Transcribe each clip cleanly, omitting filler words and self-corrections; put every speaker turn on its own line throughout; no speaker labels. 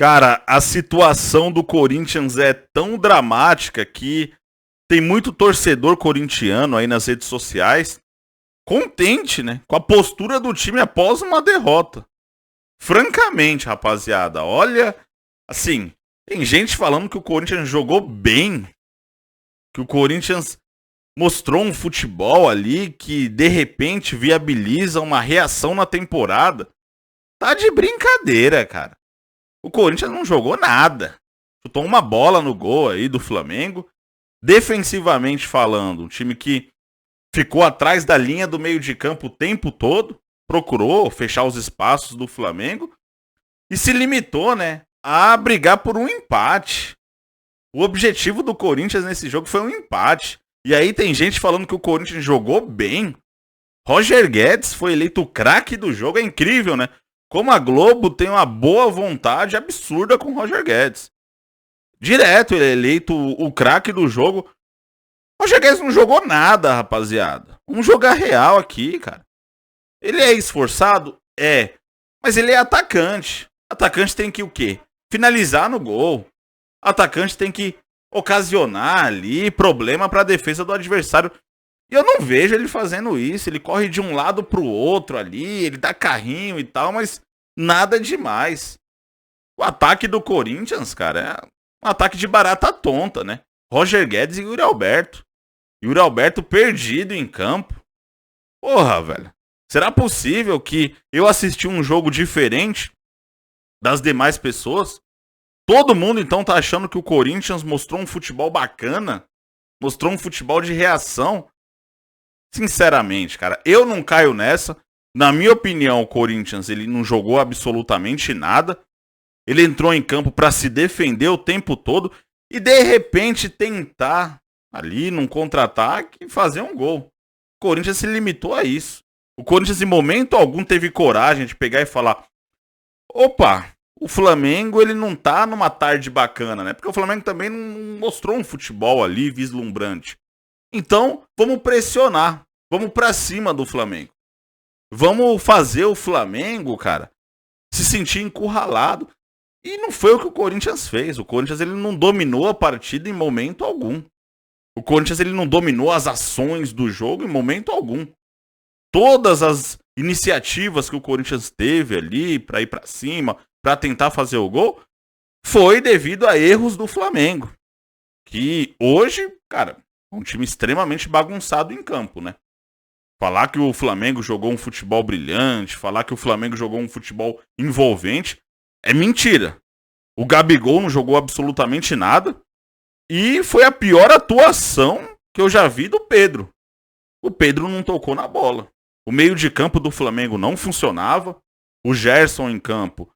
Cara, a situação do Corinthians é tão dramática que tem muito torcedor corintiano aí nas redes sociais contente, né, com a postura do time após uma derrota. Francamente, rapaziada, olha, assim, tem gente falando que o Corinthians jogou bem, que o Corinthians mostrou um futebol ali que de repente viabiliza uma reação na temporada. Tá de brincadeira, cara. O Corinthians não jogou nada. Chutou uma bola no gol aí do Flamengo. Defensivamente falando, um time que ficou atrás da linha do meio de campo o tempo todo, procurou fechar os espaços do Flamengo e se limitou, né, a brigar por um empate. O objetivo do Corinthians nesse jogo foi um empate. E aí tem gente falando que o Corinthians jogou bem. Roger Guedes foi eleito o craque do jogo. É incrível, né? Como a Globo tem uma boa vontade absurda com o Roger Guedes. Direto ele é eleito o craque do jogo. Roger Guedes não jogou nada, rapaziada. Vamos jogar real aqui, cara. Ele é esforçado? É. Mas ele é atacante. Atacante tem que o quê? Finalizar no gol. Atacante tem que ocasionar ali problema para a defesa do adversário. E eu não vejo ele fazendo isso. Ele corre de um lado pro outro ali, ele dá carrinho e tal, mas nada demais. O ataque do Corinthians, cara, é um ataque de barata tonta, né? Roger Guedes e Yuri Alberto. Yuri Alberto perdido em campo. Porra, velho. Será possível que eu assisti um jogo diferente das demais pessoas? Todo mundo então tá achando que o Corinthians mostrou um futebol bacana? Mostrou um futebol de reação? Sinceramente, cara, eu não caio nessa. Na minha opinião, o Corinthians ele não jogou absolutamente nada. Ele entrou em campo para se defender o tempo todo e de repente tentar ali num contra-ataque fazer um gol. O Corinthians se limitou a isso. O Corinthians em momento algum teve coragem de pegar e falar: opa, o Flamengo ele não tá numa tarde bacana, né? Porque o Flamengo também não mostrou um futebol ali vislumbrante. Então, vamos pressionar. Vamos pra cima do Flamengo. Vamos fazer o Flamengo, cara, se sentir encurralado. E não foi o que o Corinthians fez. O Corinthians ele não dominou a partida em momento algum. O Corinthians ele não dominou as ações do jogo em momento algum. Todas as iniciativas que o Corinthians teve ali pra ir pra cima, pra tentar fazer o gol, foi devido a erros do Flamengo. Que hoje, cara, é um time extremamente bagunçado em campo, né? Falar que o Flamengo jogou um futebol brilhante, falar que o Flamengo jogou um futebol envolvente, é mentira. O Gabigol não jogou absolutamente nada e foi a pior atuação que eu já vi do Pedro. O Pedro não tocou na bola. O meio de campo do Flamengo não funcionava. O Gerson em campo,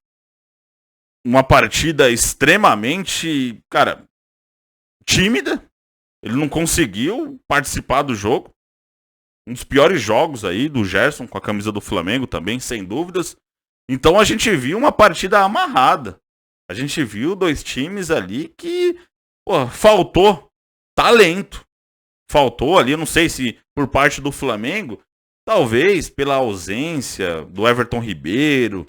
uma partida extremamente, cara, tímida. Ele não conseguiu participar do jogo. Um dos piores jogos aí do Gerson com a camisa do Flamengo também, sem dúvidas. Então a gente viu uma partida amarrada. A gente viu dois times ali que, pô, faltou talento. Faltou ali, eu não sei se por parte do Flamengo, talvez pela ausência do Everton Ribeiro,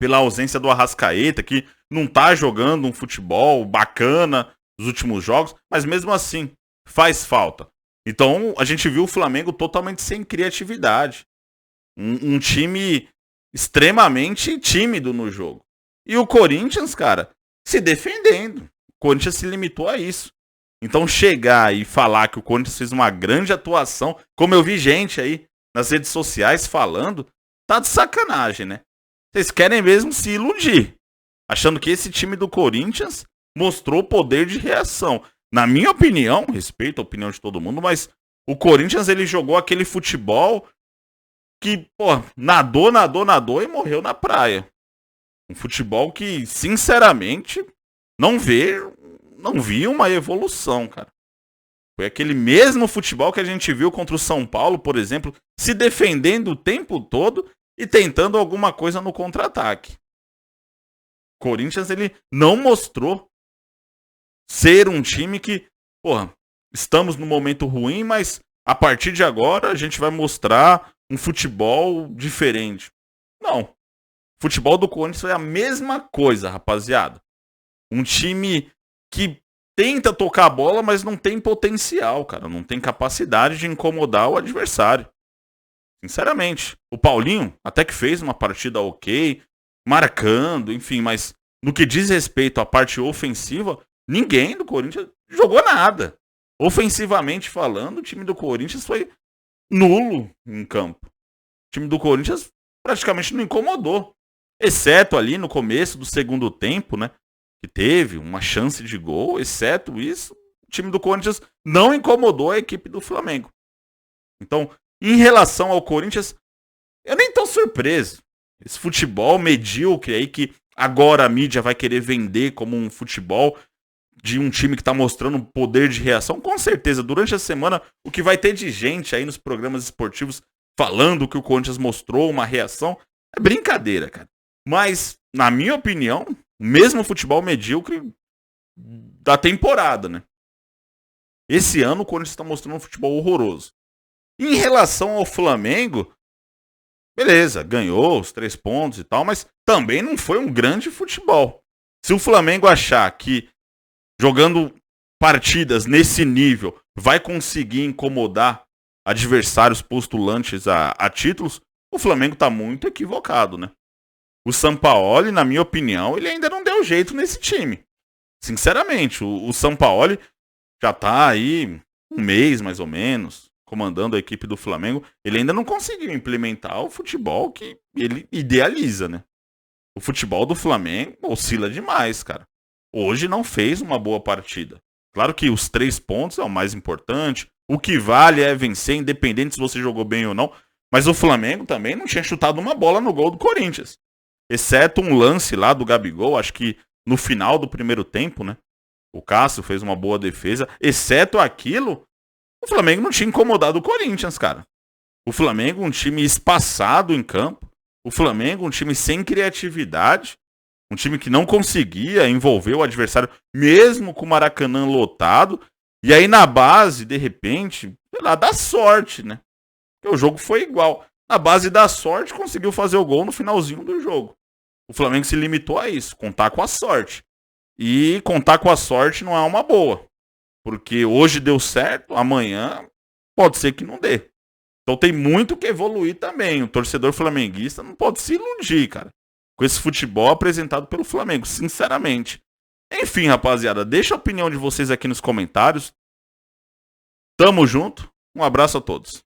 pela ausência do Arrascaeta, que não tá jogando um futebol bacana nos últimos jogos, mas mesmo assim, faz falta. Então, a gente viu o Flamengo totalmente sem criatividade. Um time extremamente tímido no jogo. E o Corinthians, cara, se defendendo. O Corinthians se limitou a isso. Então, chegar e falar que o Corinthians fez uma grande atuação, como eu vi gente aí nas redes sociais falando, tá de sacanagem, né? Vocês querem mesmo se iludir, achando que esse time do Corinthians mostrou poder de reação. Na minha opinião, respeito a opinião de todo mundo, mas o Corinthians ele jogou aquele futebol que, pô, nadou e morreu na praia. Um futebol que, sinceramente, não vi uma evolução, cara. Foi aquele mesmo futebol que a gente viu contra o São Paulo, por exemplo, se defendendo o tempo todo e tentando alguma coisa no contra-ataque. O Corinthians ele não mostrou ser um time que, porra, estamos num momento ruim, mas a partir de agora a gente vai mostrar um futebol diferente. Não. O futebol do Corinthians foi a mesma coisa, rapaziada. Um time que tenta tocar a bola, mas não tem potencial, cara. Não tem capacidade de incomodar o adversário. Sinceramente. O Paulinho até que fez uma partida ok, marcando, enfim, mas no que diz respeito à parte ofensiva, ninguém do Corinthians jogou nada. Ofensivamente falando, o time do Corinthians foi nulo em campo. O time do Corinthians praticamente não incomodou. Exceto ali no começo do segundo tempo, né? Que teve uma chance de gol. Exceto isso, o time do Corinthians não incomodou a equipe do Flamengo. Então, em relação ao Corinthians, eu nem tô surpreso. Esse futebol medíocre aí que agora a mídia vai querer vender como um futebol de um time que tá mostrando poder de reação. Com certeza, durante a semana, o que vai ter de gente aí nos programas esportivos falando que o Corinthians mostrou uma reação é brincadeira, cara. Mas, na minha opinião, o mesmo futebol medíocre da temporada, né? Esse ano o Corinthians tá mostrando um futebol horroroso. Em relação ao Flamengo, beleza, ganhou os 3 pontos e tal, mas também não foi um grande futebol. Se o Flamengo achar que jogando partidas nesse nível vai conseguir incomodar adversários postulantes a títulos, o Flamengo tá muito equivocado, né? O Sampaoli, na minha opinião, ele ainda não deu jeito nesse time. Sinceramente, o Sampaoli já tá aí um mês, mais ou menos, comandando a equipe do Flamengo. Ele ainda não conseguiu implementar o futebol que ele idealiza, né? O futebol do Flamengo oscila demais, cara. Hoje não fez uma boa partida. Claro que os 3 pontos é o mais importante. O que vale é vencer, independente se você jogou bem ou não. Mas o Flamengo também não tinha chutado uma bola no gol do Corinthians. Exceto um lance lá do Gabigol, acho que no final do primeiro tempo, né? O Cássio fez uma boa defesa. Exceto aquilo, o Flamengo não tinha incomodado o Corinthians, cara. O Flamengo, um time espaçado em campo. O Flamengo, um time sem criatividade. Um time que não conseguia envolver o adversário, mesmo com o Maracanã lotado. E aí na base, de repente, sei lá, dá sorte, né? Porque o jogo foi igual. Na base da sorte, conseguiu fazer o gol no finalzinho do jogo. O Flamengo se limitou a isso, contar com a sorte. E contar com a sorte não é uma boa. Porque hoje deu certo, amanhã pode ser que não dê. Então tem muito que evoluir também. O torcedor flamenguista não pode se iludir, cara, com esse futebol apresentado pelo Flamengo, sinceramente. Enfim, rapaziada, deixa a opinião de vocês aqui nos comentários. Tamo junto, um abraço a todos.